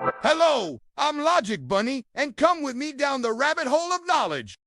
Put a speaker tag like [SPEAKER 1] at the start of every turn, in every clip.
[SPEAKER 1] Hello, I'm Logic Bunny, and come with me down the rabbit hole of knowledge.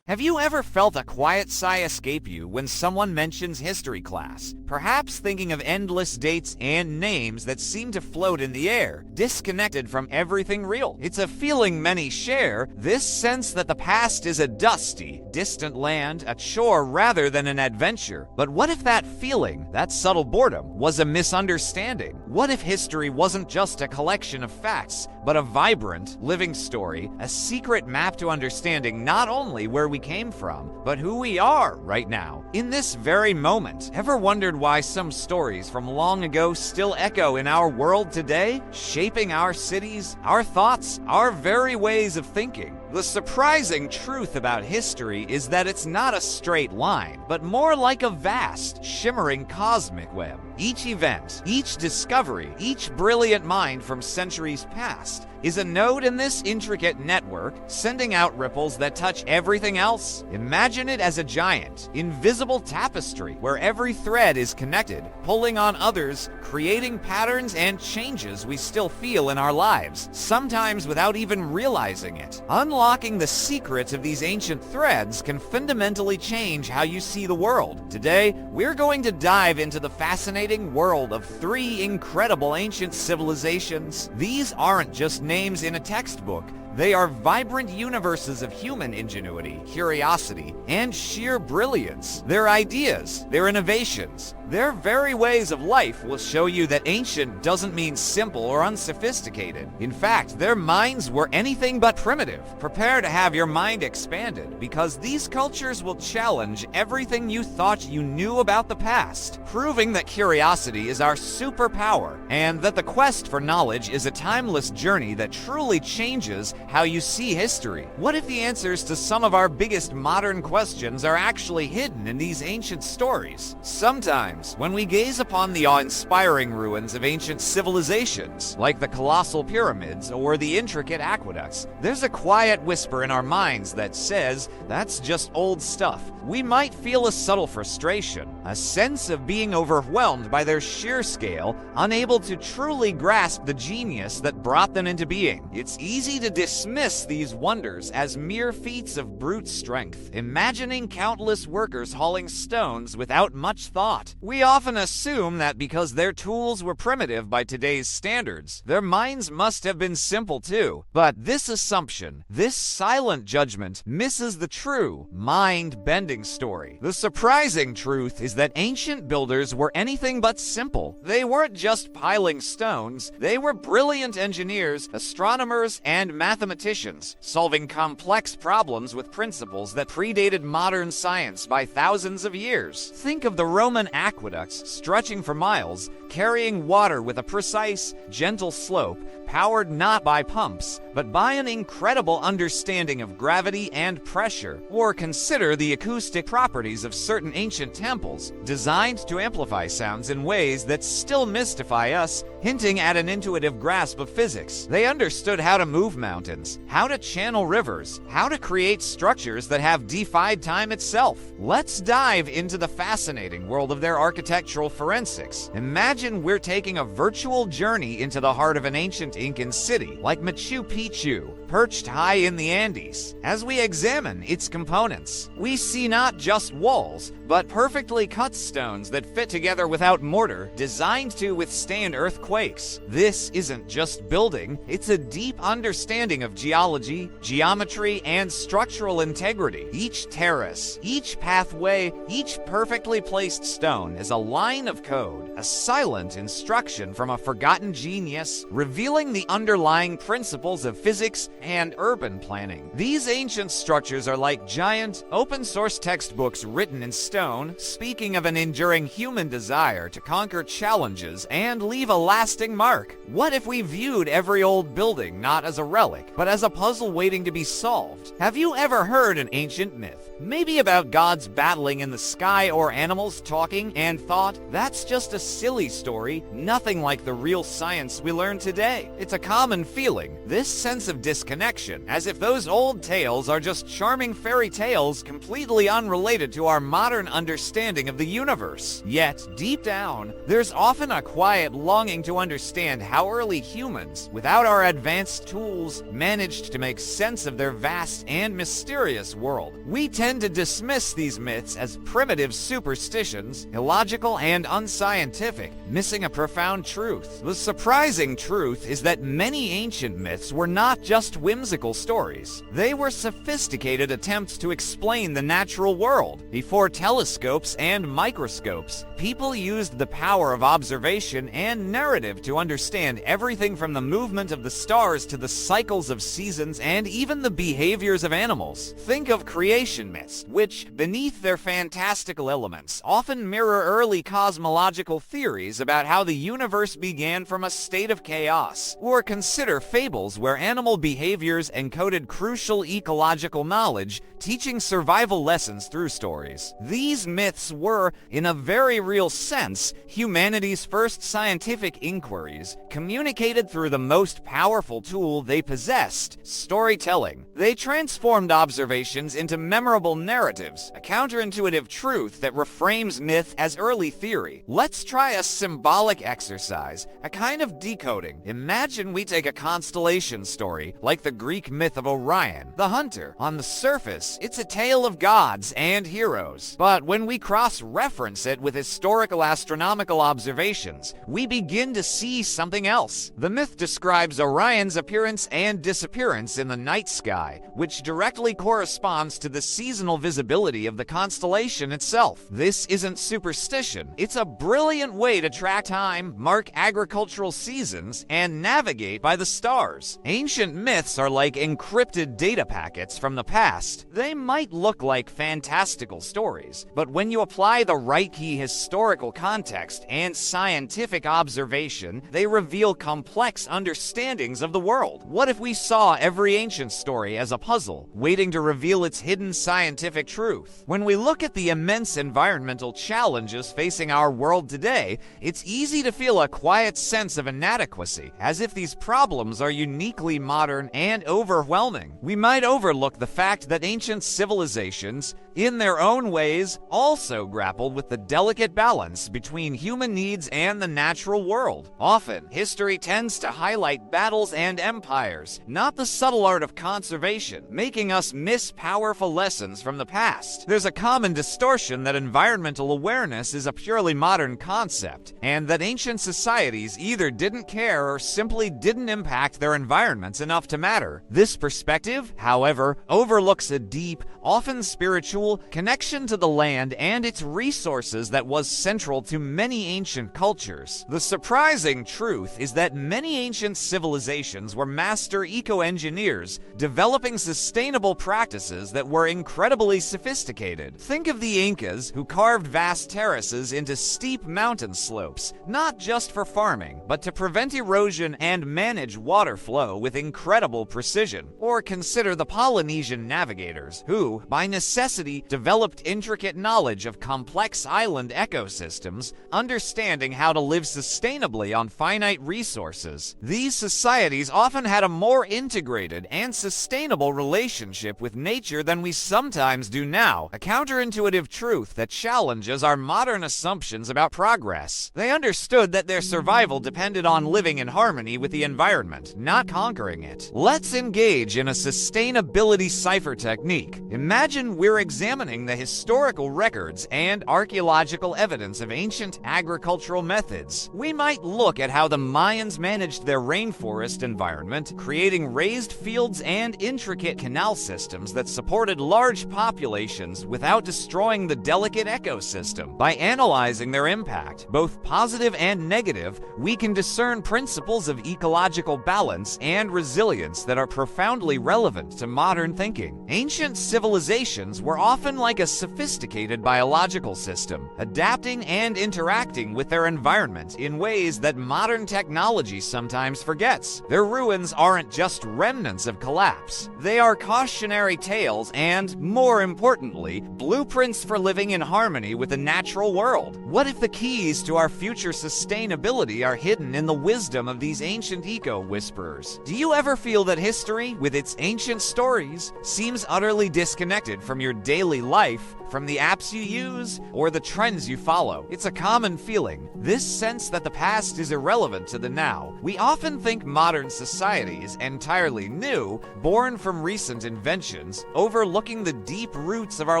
[SPEAKER 2] Have you ever felt a quiet sigh escape you when someone mentions history class? Perhaps thinking of endless dates and names that seem to float in the air, disconnected from everything real. It's a feeling many share, this sense that the past is a dusty, distant land, a chore rather than an adventure. But what if that feeling, that subtle boredom, was a misunderstanding? What if history wasn't just a collection of facts, but a vibrant, living story, a secret map to understanding not only where we came from, but who we are right now, in this very moment? Ever wondered why some stories from long ago still echo in our world today, shaping our cities, our thoughts, our very ways of thinking? The surprising truth about history is that it's not a straight line, but more like a vast, shimmering cosmic web. Each event, each discovery, each brilliant mind from centuries past is a node in this intricate network, sending out ripples that touch everything else. Imagine it as a giant, invisible tapestry where every thread is connected, pulling on others, creating patterns and changes we still feel in our lives, sometimes without even realizing it. Unlocking the secrets of these ancient threads can fundamentally change how you see the world. Today, we're going to dive into the fascinating world of three incredible ancient civilizations. These aren't just names in a textbook. They are vibrant universes of human ingenuity, curiosity, and sheer brilliance. Their ideas, their innovations, their very ways of life will show you that ancient doesn't mean simple or unsophisticated. In fact, their minds were anything but primitive. Prepare to have your mind expanded, because these cultures will challenge everything you thought you knew about the past, proving that curiosity is our superpower, and that the quest for knowledge is a timeless journey that truly changes how you see history. What if the answers to some of our biggest modern questions are actually hidden in these ancient stories? Sometimes, when we gaze upon the awe-inspiring ruins of ancient civilizations, like the colossal pyramids or the intricate aqueducts, there's a quiet whisper in our minds that says, that's just old stuff. We might feel a subtle frustration, a sense of being overwhelmed by their sheer scale, unable to truly grasp the genius that brought them into being. It's easy to dismiss these wonders as mere feats of brute strength, imagining countless workers hauling stones without much thought. We often assume that because their tools were primitive by today's standards, their minds must have been simple too. But this assumption, this silent judgment, misses the true, mind-bending story. The surprising truth is that ancient builders were anything but simple. They weren't just piling stones, they were brilliant engineers, astronomers, and mathematicians, solving complex problems with principles that predated modern science by thousands of years. Think of the Roman aqueducts stretching for miles, carrying water with a precise, gentle slope, powered not by pumps, but by an incredible understanding of gravity and pressure. Or consider the acoustic properties of certain ancient temples, designed to amplify sounds in ways that still mystify us, hinting at an intuitive grasp of physics. They understood how to move mountains, how to channel rivers, how to create structures that have defied time itself. Let's dive into the fascinating world of their architectural forensics. Imagine we're taking a virtual journey into the heart of an ancient Incan city, like Machu Picchu, perched high in the Andes. As we examine its components, we see not just walls, but perfectly cut stones that fit together without mortar, designed to withstand earthquakes. This isn't just building, it's a deep understanding of geology, geometry, and structural integrity. Each terrace, each pathway, each perfectly placed stone is a line of code, a silent instruction from a forgotten genius, revealing the underlying principles of physics and urban planning. These ancient structures are like giant, open-source textbooks written in stone, speaking of an enduring human desire to conquer challenges and leave a lasting mark. What if we viewed every old building not as a relic, but as a puzzle waiting to be solved? Have you ever heard an ancient myth, maybe about gods battling in the sky or animals talking, and thought, that's just a silly story, nothing like the real science we learn today. It's a common feeling, this sense of disconnection, as if those old tales are just charming fairy tales completely unrelated to our modern understanding of the universe. Yet, deep down, there's often a quiet longing to understand how early humans, without our advanced tools, managed to make sense of their vast and mysterious world. We tend to dismiss these myths as primitive superstitions, illogical and unscientific, missing a profound truth. The surprising truth is that many ancient myths were not just whimsical stories. They were sophisticated attempts to explain the natural world. Before telescopes and microscopes, people used the power of observation and narrative to understand everything from the movement of the stars to the cycles of seasons and even the behaviors of animals. Think of creation myths, which, beneath their fantastical elements, often mirror early cosmological theories about how the universe began from a state of chaos. Or consider fables where animal behaviors encoded crucial ecological knowledge, teaching survival lessons through stories. These myths were, in a very real sense, humanity's first scientific inquiries, communicated through the most powerful tool they possessed, storytelling. They transformed observations into memorable narratives, a counterintuitive truth that reframes myth as early theory. Let's try a symbolic exercise, a kind of decoding. Imagine we take a constellation story, like the Greek myth of Orion, the hunter. On the surface, it's a tale of gods and heroes. But when we cross-reference it with historical astronomical observations, we begin to see something else. The myth describes Orion's appearance and disappearance in the night sky, which directly corresponds to the seasonal visibility of the constellation itself. This isn't superstition. It's a brilliant way to track time, mark agricultural seasons, and navigate by the stars. Ancient myths are like encrypted data packets from the past. They might look like fantastical stories, but when you apply the right key historical context and scientific observation, they reveal complex understandings of the world. What if we saw every ancient story as a puzzle, waiting to reveal its hidden scientific truth? When we look at the immense environmental challenges facing our world today, it's easy to feel a quiet sense of inadequacy, as if these problems are uniquely modern and overwhelming. We might overlook the fact that ancient civilizations, in their own ways, also grappled with the delicate balance between human needs and the natural world. Often, history tends to highlight battles and empires, not the subtle art of conservation, making us miss powerful lessons from the past. There's a common distortion that environmental awareness is a purely modern concept, and that ancient societies either didn't care or simply didn't impact their environments enough to matter. This perspective, however, overlooks a deep, often spiritual, connection to the land and its resources that was central to many ancient cultures. The surprising truth is that many ancient civilizations were master eco-engineers, developing sustainable practices that were incredibly sophisticated. Think of the Incas, who carved vast terraces into steep mountain slopes, not just for farming, but to prevent erosion and manage water flow with incredible precision. Or consider the Polynesian navigators, who, by necessity, developed intricate knowledge of complex island ecosystems, understanding how to live sustainably on finite resources. These societies often had a more integrated and sustainable relationship with nature than we sometimes do now, a counterintuitive truth that challenges our modern assumptions about progress. They understood that their survival depended on living in harmony with the environment, not conquering it. Let's engage in a sustainability cipher technique. Imagine we're examining the historical records and archaeological evidence of ancient agricultural methods. We might look at how the Mayans managed their rainforest environment, creating raised fields and intricate canal systems that supported large populations without destroying the delicate ecosystem. By analyzing their impact, both positive and negative, we can discern principles of ecological balance and resilience that are profoundly relevant to modern thinking. Ancient civilizations were often like a sophisticated biological system, adapting and interacting with their environment in ways that modern technology sometimes forgets. Their ruins aren't just remnants of collapse. They are cautionary tales and, more importantly, blueprints for living in harmony with the natural world. What if the keys to our future sustainability are hidden in the wisdom of these ancient eco-whisperers? Do you ever feel that history, with its ancient stories, seems utterly disconnected from your daily life, from the apps you use, or the trends you follow? It's a common feeling, this sense that the past is irrelevant to the now. We often think modern society is entirely new, born from recent inventions, overlooking the deep roots of our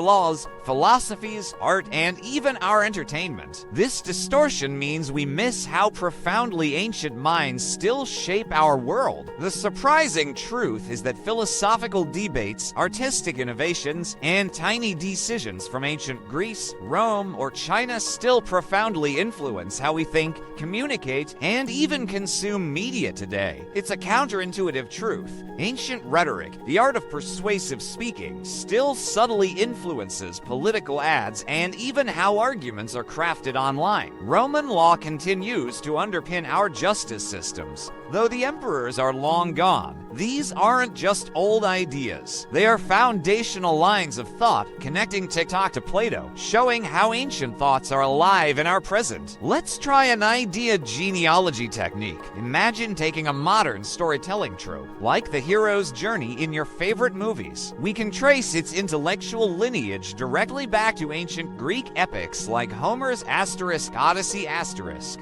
[SPEAKER 2] laws, philosophies, art, and even our entertainment. This distortion means we miss how profoundly ancient minds still shape our world. The surprising truth is that philosophical debates, artistic innovations, and tiny decisions from ancient Greece, Rome, or China still profoundly influence how we think, communicate, and even consume media today. It's a counterintuitive truth. Ancient rhetoric, the art of persuasive speaking, still subtly influences political ads and even how arguments are crafted online. Roman law continues to underpin our justice systems. Though the emperors are long gone, these aren't just old ideas. They are foundational lines of thought connecting TikTok to Plato, showing how ancient thoughts are alive in our present. Let's try an idea genealogy technique. Imagine taking a modern storytelling trope, like the hero's journey in your favorite movies. We can trace its intellectual lineage directly back to ancient Greek epics like Homer's Odyssey.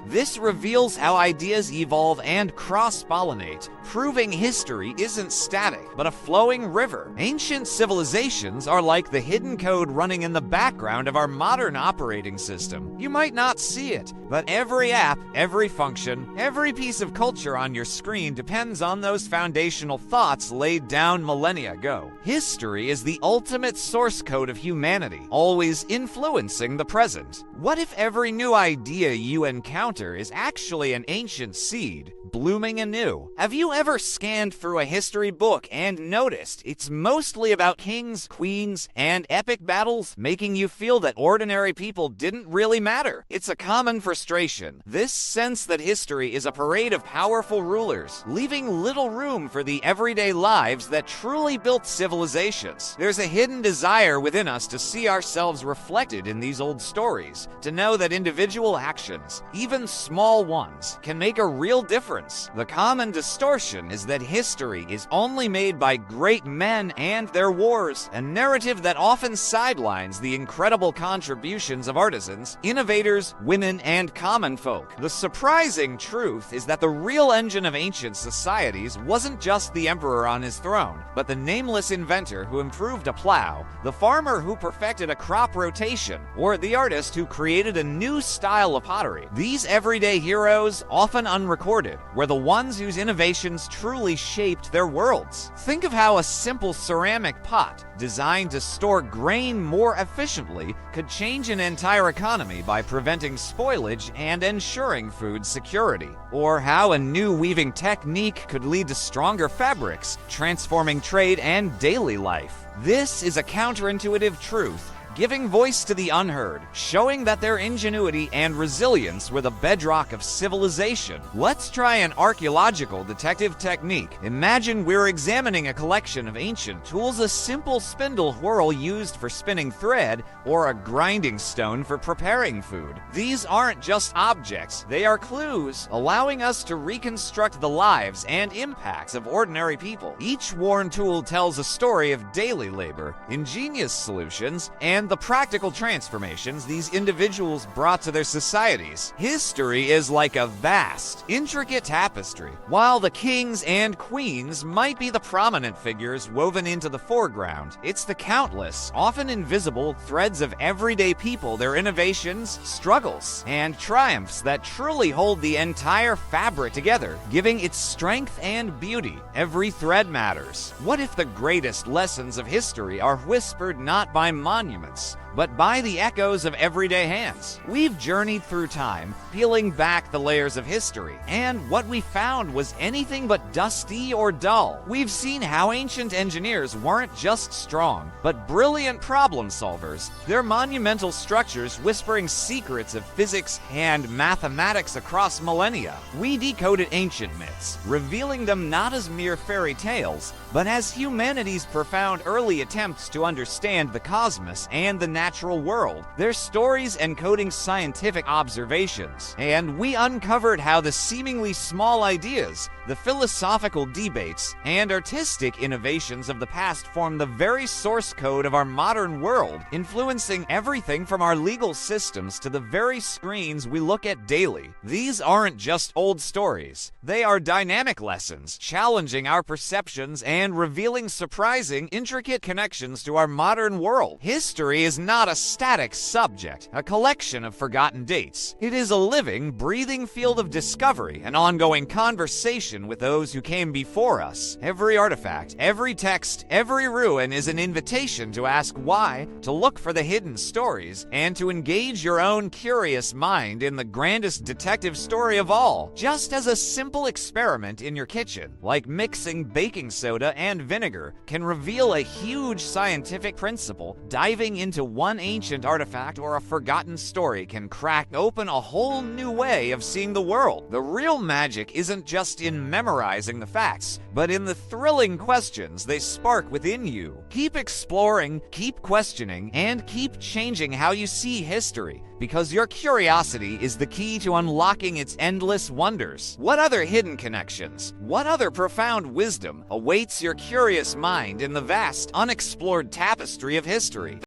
[SPEAKER 2] This reveals how ideas evolve and cross-pollinate, proving history isn't static, but a flowing river. Ancient civilizations are like the hidden code running in the background of our modern operating system. You might not see it, but every app, every function, every piece of culture on your screen depends on those foundational thoughts laid down millennia ago. History is the ultimate source code of humanity, always influencing the present. What if every new idea you encounter is actually an ancient seed, blooming anew? Have you ever scanned through a history book and noticed it's mostly about kings, queens, and epic battles, making you feel that ordinary people didn't really matter? It's a common frustration, this sense that history is a parade of powerful rulers, leaving little room for the everyday lives that truly built civilizations. There's a hidden desire within us to see ourselves reflected in these old stories, to know that individual actions, even small ones, can make a real difference. The common distortion is that history is only made by great men and their wars, a narrative that often sidelines the incredible contributions of artisans, innovators, women, and common folk. The surprising truth is that the real engine of ancient societies wasn't just the emperor on his throne, but the nameless inventor who improved a plow, the farmer who perfected a crop rotation, or the artist who created a new style of pottery. These everyday heroes, often unrecorded, were the ones whose innovations truly shaped their worlds. Think of how a simple ceramic pot, designed to store grain more efficiently, could change an entire economy by preventing spoilage and ensuring food security. Or how a new weaving technique could lead to stronger fabrics, transforming trade and daily life. This is a counterintuitive truth, giving voice to the unheard, showing that their ingenuity and resilience were the bedrock of civilization. Let's try an archaeological detective technique. Imagine we're examining a collection of ancient tools, a simple spindle whorl used for spinning thread, or a grinding stone for preparing food. These aren't just objects, they are clues, allowing us to reconstruct the lives and impacts of ordinary people. Each worn tool tells a story of daily labor, ingenious solutions, and the practical transformations these individuals brought to their societies. History is like a vast, intricate tapestry. While the kings and queens might be the prominent figures woven into the foreground, it's the countless, often invisible threads of everyday people, their innovations, struggles, and triumphs that truly hold the entire fabric together, giving its strength and beauty. Every thread matters. What if the greatest lessons of history are whispered not by monuments, but by the echoes of everyday hands. We've journeyed through time, peeling back the layers of history, and what we found was anything but dusty or dull. We've seen how ancient engineers weren't just strong, but brilliant problem solvers, their monumental structures whispering secrets of physics and mathematics across millennia. We decoded ancient myths, revealing them not as mere fairy tales, but as humanity's profound early attempts to understand the cosmos and the natural world, their stories encoding scientific observations. And we uncovered how the seemingly small ideas, the philosophical debates, and artistic innovations of the past form the very source code of our modern world, influencing everything from our legal systems to the very screens we look at daily. These aren't just old stories. They are dynamic lessons, challenging our perceptions and revealing surprising, intricate connections to our modern world. History is not a static subject, a collection of forgotten dates. It is a living, breathing field of discovery, an ongoing conversation with those who came before us. Every artifact, every text, every ruin is an invitation to ask why, to look for the hidden stories, and to engage your own curious mind in the grandest detective story of all. Just as a simple experiment in your kitchen, like mixing baking soda and vinegar, can reveal a huge scientific principle, diving into one ancient artifact or a forgotten story can crack open a whole new way of seeing the world. The real magic isn't just in memorizing the facts, but in the thrilling questions they spark within you. Keep exploring, keep questioning, and keep changing how you see history, because your curiosity is the key to unlocking its endless wonders. What other hidden connections, what other profound wisdom awaits your curious mind in the vast, unexplored tapestry of history?